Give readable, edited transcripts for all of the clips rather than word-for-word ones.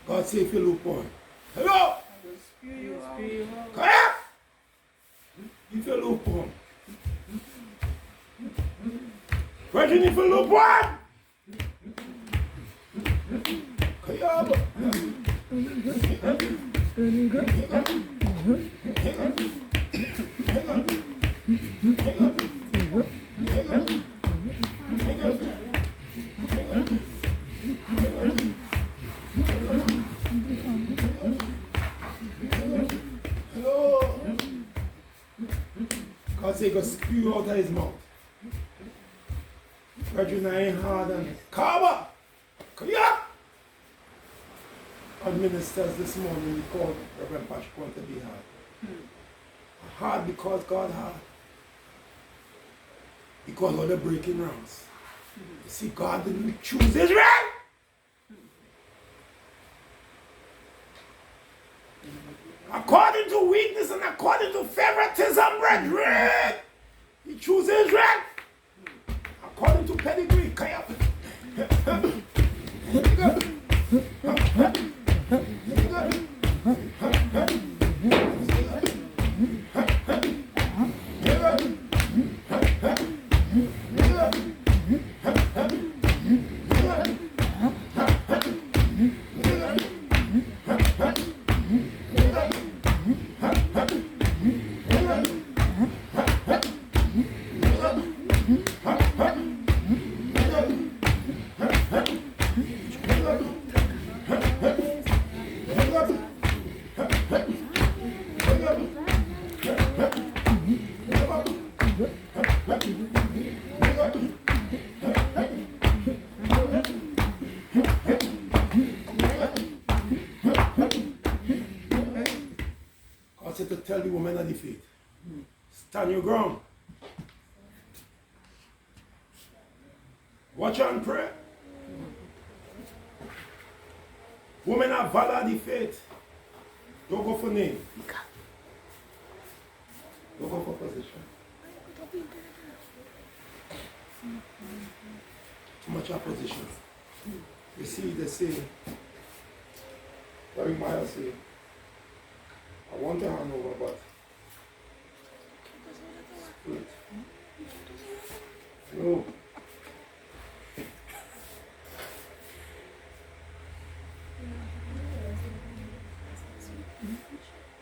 God say if you look on. Hello? Come here. If you look on. Virgin, if you look on. Come God say go spew out of his mouth. Virgin, I ain't hard and cover. Come here. Our ministers this morning we called Rev Patrick want to be hard. Hard because God hard. Because of the breaking ranks. You see, God didn't choose Israel. According to weakness and according to favoritism, brethren, he chose Israel. According to pedigree, to tell the woman of the faith, stand your ground. Watch and pray. Women of valor the faith. Don't go for name. Don't go for position. Too much opposition. You see, they say, Larry Myers say, I want to hand over, but split. No.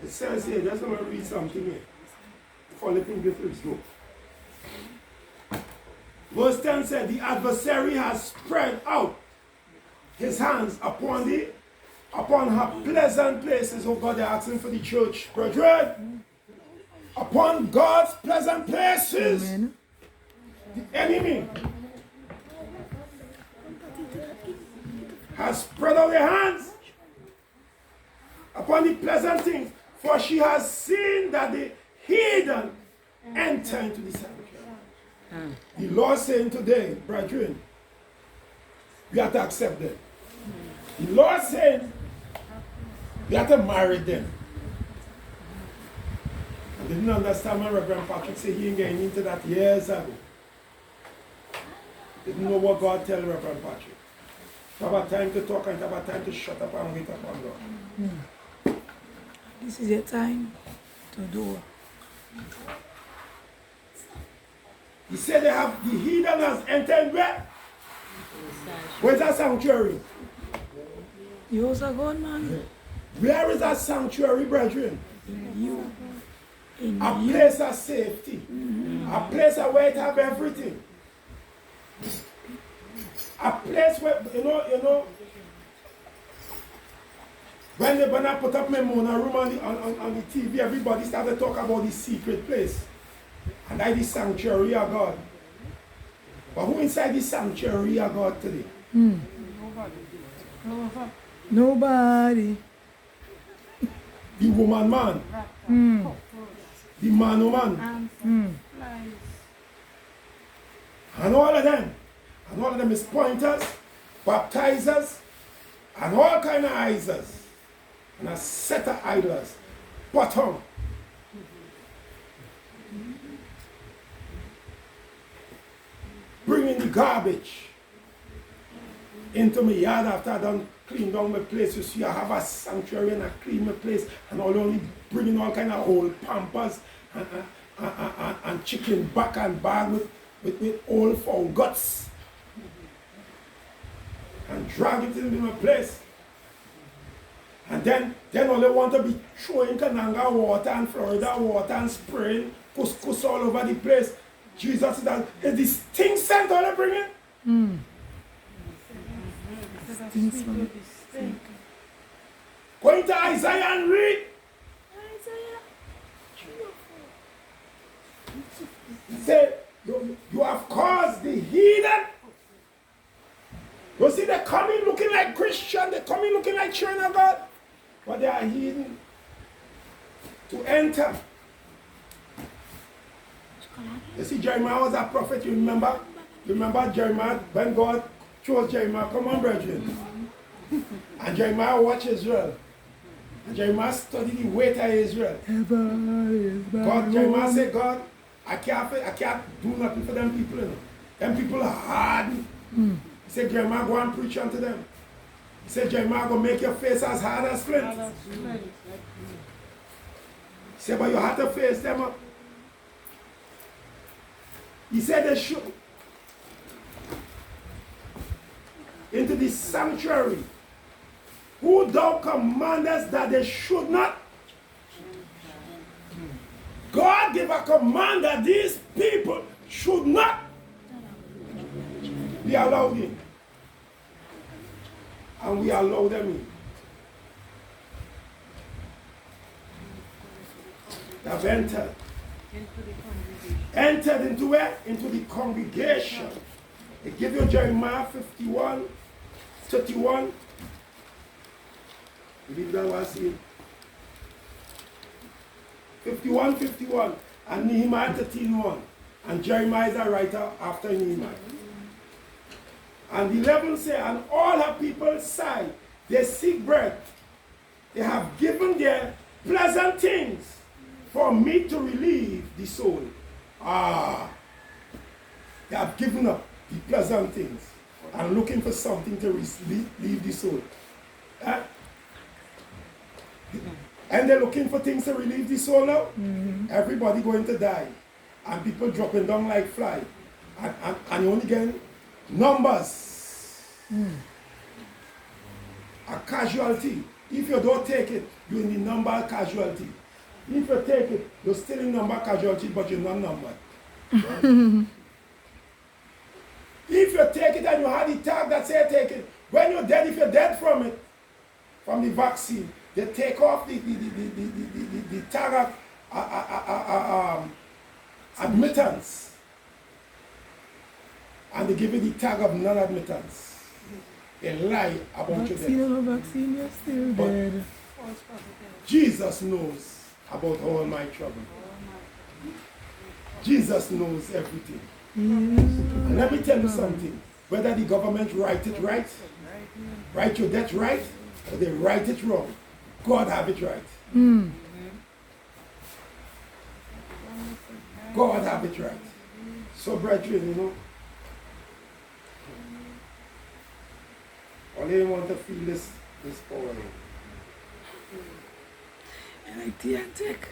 It says here, just want to read something here before letting get through slow. Verse 10 said, the adversary has spread out his hands upon her pleasant places. Oh God, they're asking for the church, brethren. Upon God's pleasant places. Amen. The enemy has spread out their hands upon the pleasant things. For she has seen that the heathen enter into the sanctuary. The Lord saying today, brethren, we have to accept them. The Lord saying, we have to marry them. I didn't understand when Rev Patrick said he ain't getting into that years ago. Didn't know what God tell Rev Patrick. Have a time to talk and have a time to shut up and wait upon God. This is your time to do. He said they have the heathen has entered where? Where's that sanctuary? You also gone, man. Where is that sanctuary, brethren? You. A place of safety. A place where it have everything. A place where, you know, When I put up my Mona room on the TV, everybody started to talk about the secret place. And I the sanctuary of God. But who inside the sanctuary of God today? Nobody. The woman man. The man woman. And all of them. And all of them is pointers, baptizers, and all kind of isers. And a set of idlers. Bottom. Bringing the garbage into my yard after I done clean down my place. You see, I have a sanctuary and I clean my place, and I'll only bringing all kind of old pampers and chicken back and bag with old foul guts. And drag it into my place. And then all they want to be throwing Kananga water and Florida water and spraying couscous all over the place. Jesus said, is this thing sent all they bringing? Go into Isaiah and read. He said, you have caused the heathen. You see, they're coming looking like Christian, they're coming looking like children of God, but they are heathen to enter. You see, Jeremiah was a prophet, you remember? You remember Jeremiah, when God chose Jeremiah, come on, brethren. And Jeremiah watched Israel. And Jeremiah studied the weight of Israel. God, Jeremiah said, God, I can't do nothing for them people. You know. Them people are hard. He said, Jeremiah, go and preach unto them. He said, Jeremiah, go make your face as hard as flint. He said, but you have to face them up. He said they should. Into the sanctuary. Who thou commandest that they should not? God gave a command that these people should not be allowed in. And we allow them in. They have entered. Entered into where? Into the congregation. They give you Jeremiah 51, 31. Believe that was it. 51. And Nehemiah 13:1. And Jeremiah is a writer after Nehemiah. And 11 say, and all her people sigh, they seek bread. They have given their pleasant things for me to relieve the soul. They have given up the pleasant things and looking for something to relieve the soul. And they're looking for things to relieve the soul now. Everybody going to die. And people dropping down like fly. And you only get numbers. A casualty. If you don't take it, you're in the number casualty. If you take it, you're still in number casualty, but you're not numbered. If you take it and you have the tag that says take it, when you're dead, if you're dead from it, from the vaccine, they take off the tag of admittance. And they give you the tag of non-admittance. They lie about you. Vaccine, you're still dead. Jesus knows about all my trouble. Jesus knows everything. And let me tell you something. Whether the government write it right, write your debt right, or they write it wrong, God have it right. God have it right. So, brethren, you know, only want to feel this power. And I take.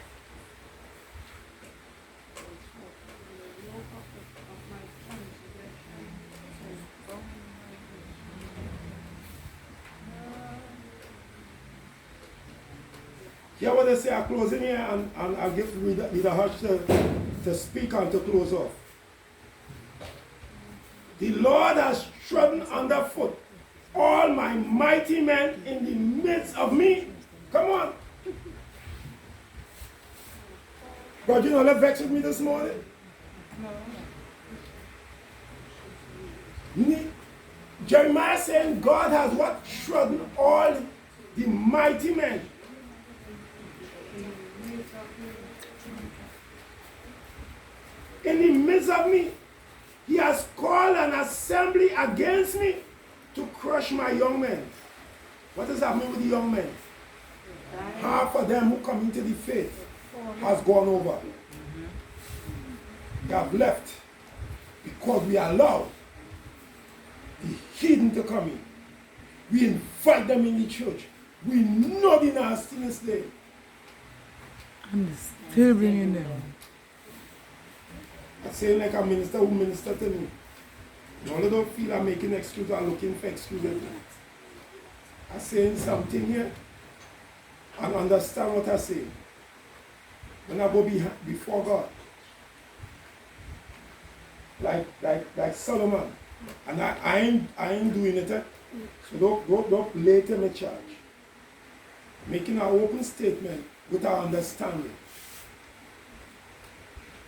Hear what they say, I'm closing here and I'll give Leader Hutch to speak and to close off. The Lord has trodden underfoot all my mighty men in the midst of me, Come on. God, you know that vexed with me this morning? Jeremiah saying God has what? Trodden all the mighty men. In the midst of me, he has called an assembly against me to crush my young men. What is happening with the young men? Half of them who come into the faith has gone over. They have left because we allow the heathen to come in. We invite them in the church. We know the nastiness there. And still bringing them. I say like a minister who ministered to me. You only don't feel I'm making excuses or looking for excuses. I'm saying something here and understand what I say. When I go before God, like Solomon, and I ain't doing it. So don't lay them in charge. Making an open statement with our understanding.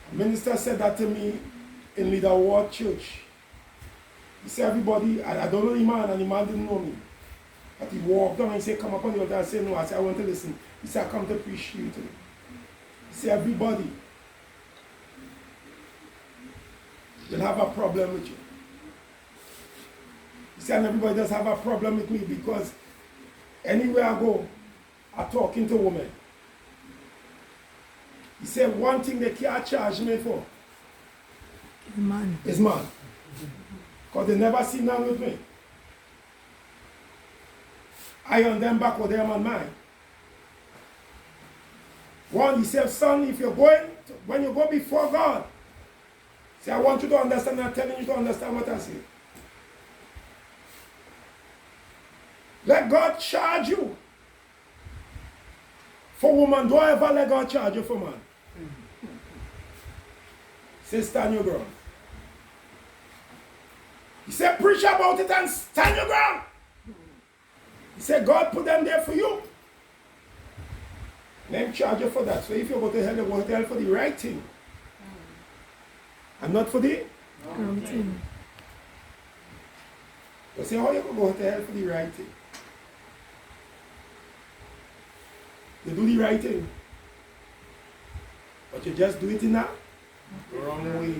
A minister said that to me in Leader Ward Church. He said, everybody, I don't know the man, and the man didn't know me. But he walked down and he said, come up on the altar. I said, no. I said, I want to listen. He said, I come to preach to you today. He said, everybody will have a problem with you. He said, and everybody does have a problem with me because anywhere I go, I'm talking to women. He said, one thing they can't charge me for is man. Because they never see none with me. I on them back with them on mine. One, he said, son, if you're going, when you go before God, say, I want you to understand, I'm telling you to understand what I say. Let God charge you for woman. Don't ever let God charge you for man. Say, stand your ground. He said, preach about it and stand your ground. He said, God put them there for you. Let him charge you for that. So if you go to hell, you go to hell for the right thing. And not for the wrong thing. You say, how you can go to hell for the right thing? You do the right thing. But you just do it in a wrong way.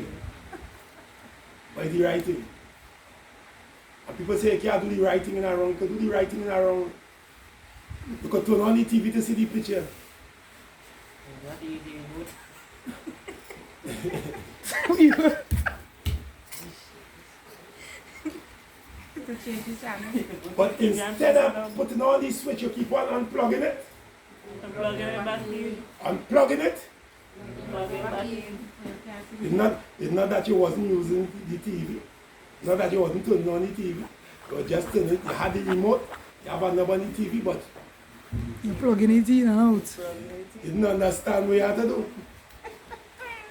By the right thing. And people say you can't do the right thing in a wrong. You can do the right thing in a wrong. You can turn on the TV to see the picture. What do you do? But instead of putting on the switch, you keep on unplugging it. Unplugging it back in. Unplugging it. Plug it back in. It's not that you wasn't using the TV. It's not that you wasn't turning on the TV. You were just turning it. You had the remote. You have another on the TV, but you're plugging it in and out. You didn't understand what you had to do.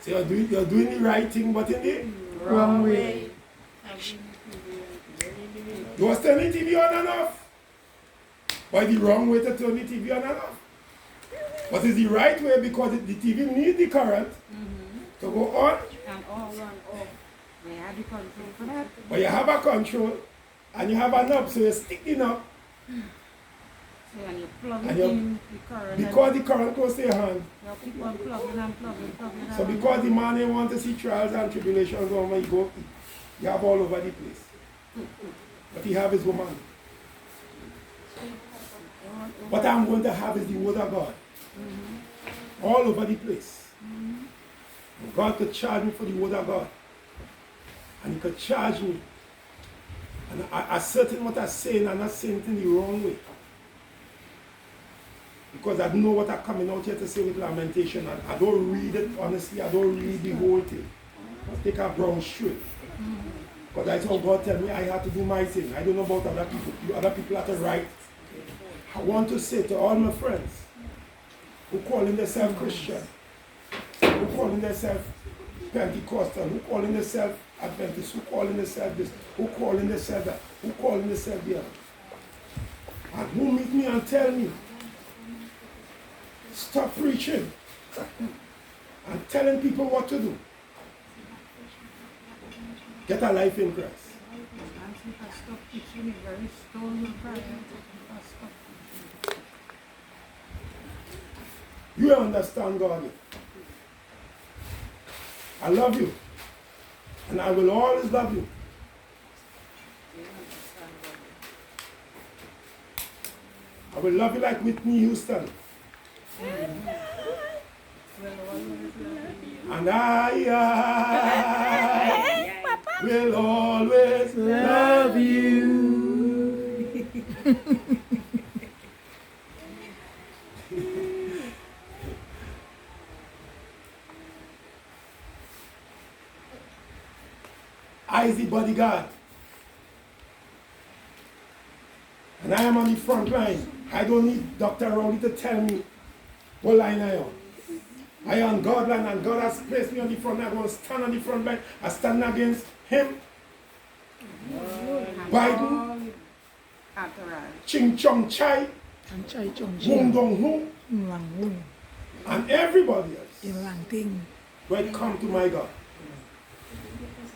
So you're doing the right thing, but in the Wrong way. You was turning the TV on and off. By the wrong way to turn the TV on and off. But it's the right way because the TV needs the current to go on. And all run off. They have the control for that. But you have a control and you have a knob, so you stick the knob. So when you plug And it in, the current. Because the current goes to your hand. You keep on plugging and plugging. So because the man ain't want to see trials and tribulations on when you go, you have all over the place. But he have his woman. What I'm going to have is the word of God. All over the place. God could charge me for the word of God. And he could charge me. And I certain what I'm saying, I'm not saying it in the wrong way. Because I know what I'm coming out here to say with lamentation. I don't read it, honestly, I don't read the whole thing. I take a brown straight. Because that's how God tell me I have to do my thing. I don't know about other people. Other people have to write. I want to say to all my friends who calling themselves Christian, who calling themselves Pentecostal, who calling themselves Adventist, who calling themselves this, who calling themselves that, who calling themselves the other. And who meet me and tell me Stop preaching and telling people what to do. Get a life in Christ. Once if I stop teaching, it's very stone pride. If I stop. You understand God yet. I love you. And I will always love you. I will love you like Whitney Houston. And I will always love you. I is the bodyguard. And I am on the front line. I don't need Dr. Rowley to tell me what line I am. I am on God line, and God has placed me on the front line. I'm going to stand on the front line. I stand against him, Biden, Ching Chong Chai, And chai chong Wong Dong Hu, lang hung. and everybody else. Yung lang ting. When it come to my God.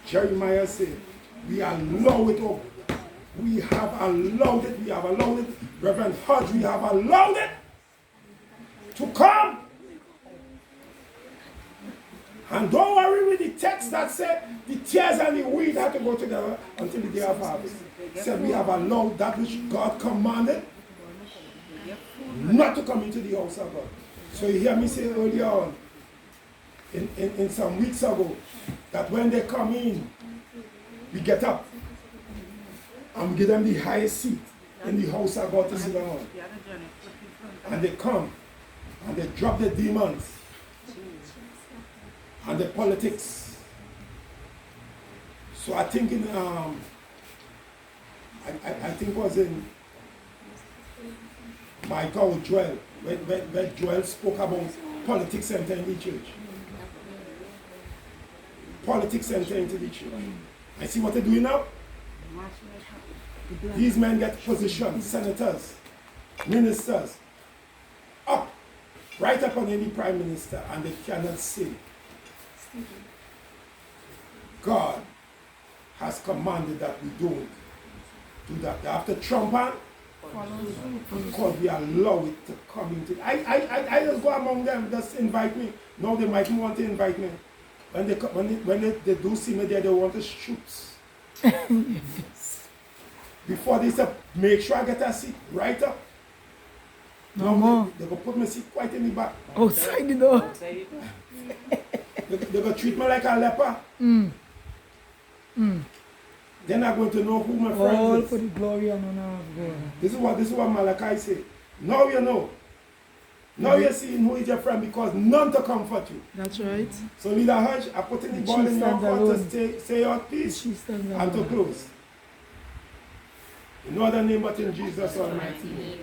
Jeremiah said, we allow it up. We have allowed it. We have allowed it. Reverend Hodge, we have allowed it to come. And don't worry with the text that said the tears and the wheat have to go together until the day of harvest. Said we have allowed that which God commanded not to come into the house of God. So you hear me say earlier on, in some weeks ago, that when they come in, we get up and we give them the highest seat in the house of God to sit down on. And they come and they drop the demons and the politics. So I think in I think it was in Michael Joel, when Joel spoke about politics entering the church. Politics entering into the church. I see what they're doing now. These men get positions, senators, ministers, up, right up on any prime minister, and they cannot say, God has commanded that we don't do that. They have to trump on because we allow it to come into. I just go among them, just invite me. No, they might want to invite me. When they do see me there, they want to shoot. Before they say, make sure I get a seat right up. No more. They go put my seat quite in the back. Outside the door. They go treat me like a leper. They're not going to know who my All friend for is. the glory and honor of God. This is what Malachi said. Now you know. Now you're seeing who is your friend because none to comfort you. That's right. So Leader Hodge, I put in the ball in your court to say your piece She stands and to alone. close. In no other name but in Jesus Almighty.